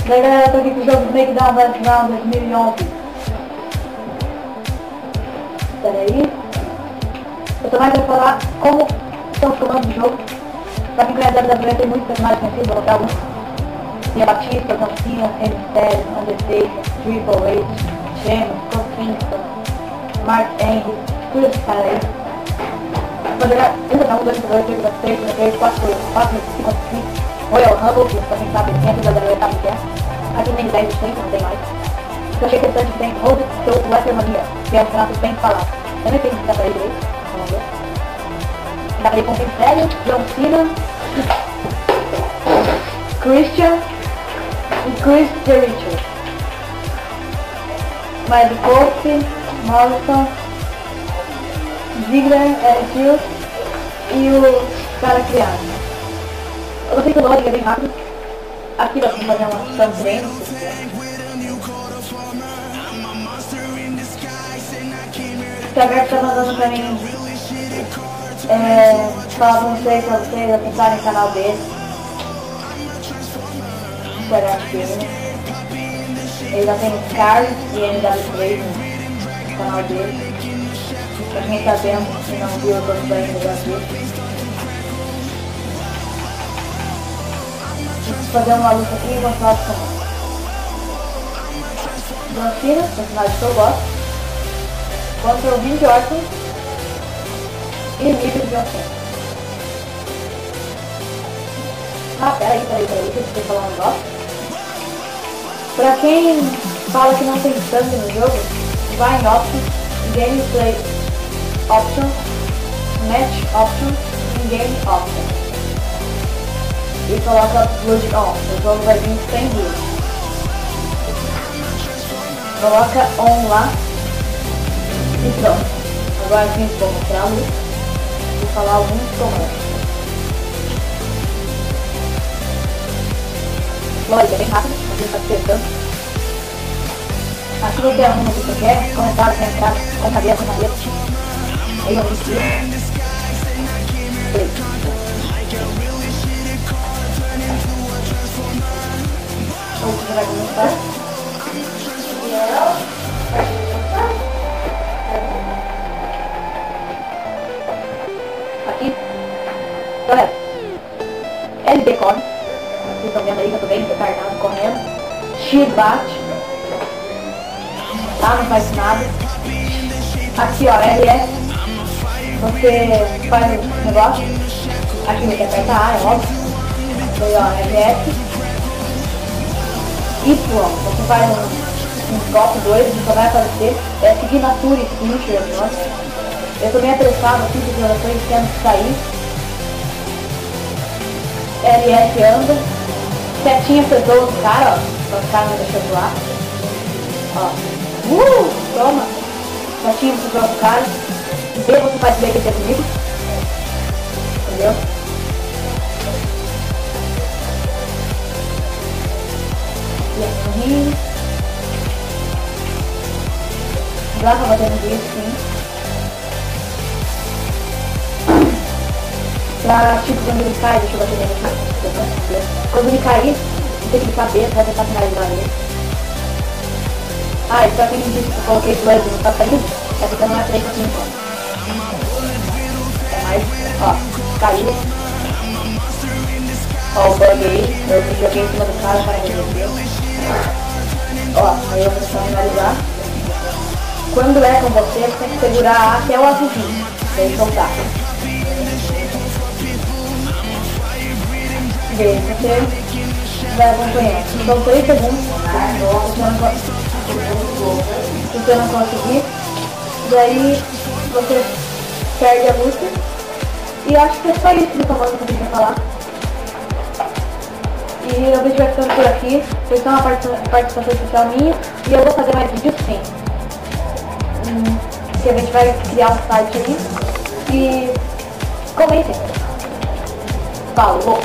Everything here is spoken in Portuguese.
Daí galera, eu tô aqui com o jogo Smackdown vs 2011. Espera aí. Eu também vou falar como estão os comandos do jogo. Pra quem conhece a WWE tem muitos personagens conhecidos, vou botar alguns. Tem a Batista, John Cena, Mysterio, Undertaker, Triple H, Sheamus, Kofi Kingston, Mark Henry, tudo esses caras aí. Vou jogar 1, 2, 3, 4, 5, 6, Royal Rumble, que pra quem sabe, sempre da WWE sabe o que é. Aqui nem 10 de 30, não tem mais. O que eu achei interessante tem Hold It to WrestleMania, que é o campeonato bem falado. Eu nem sei se dá pra ir direito, vamos ver. Dá pra ir com o Mysterio, John Cena, Christian e Chris Jericho. Mais o Kofi, Morrison, Ziggler, Hill e o cara criado. Eu sei que o lógico é bem rápido. Aqui dá pra fazer uma thumbnail. O Alberto tá mandando pra mim falar pra vocês acessarem o canal dele. Ele já tem o Cars e NW3 no canal dele. Pra quem tá vendo e não viu, eu tô ainda já viu. Vou fazer uma luta aqui e mostrar os comandos. John Cena, personagem que eu gosto. Contra o Randy Orton e inimigo de John Cena. Peraí, que eu preciso falar um negócio. Pra quem fala que não tem sangue no jogo, vai em Options, Gameplay Options, Match Options e Game Options. E coloca Blood On, o jogo vai vir sem blood. Coloca On lá. E pronto. Agora sim vou mostrar a luz e falar alguns comandos. Lógico, é bem rápido, a gente está testando. Aqui você arruma o que você quer, comentário, quer entrar, com cadeira, com cadeira. Aí eu vou aqui. Você vai começar. Aqui, galera, LB corre, vocês estão vendo aí que eu tô bem retardado correndo. X bate, tá? Não faz nada. Aqui ó, RS, você faz o negócio. Aqui você aperta A, é óbvio. Aí ó, RS. Y, você faz um golpe 2, que só vai aparecer. É Signature Future, eu tô bem apressado aqui porque eu tô tendo que sair. LS anda. Setinha pesou o cara, ó. Pra ficar não deixando lá. Ó. Toma. Setinha pesou o cara. B você faz bem aqui comigo. Entendeu? E aqui no rio. Lá pra bater no rio, sim. Pra, tipo, quando ele cai, deixa eu bater nele aqui. Quando ele cair, você tem que saber, vai tentar finalizar ele. Ah, e pra quem disse que eu coloquei blood não tá saindo, é porque não é 3 assim, é mais, ó, caiu. Ó, o bug aí, eu joguei em cima do cara para resolver. Ó, aí eu vou finalizar. Quando é com você, você tem que segurar até o azulzinho, pra ele soltar. E aí você vai acompanhando. São 3 segundos. Se você não conseguir, daí você perde a luta. E acho que é só isso de comando que eu queria falar. E o vídeo vai ficando por aqui. Foi só uma participação especial minha. E eu vou fazer mais vídeos sim. Que a gente vai criar um site aí. E comentem. Falou!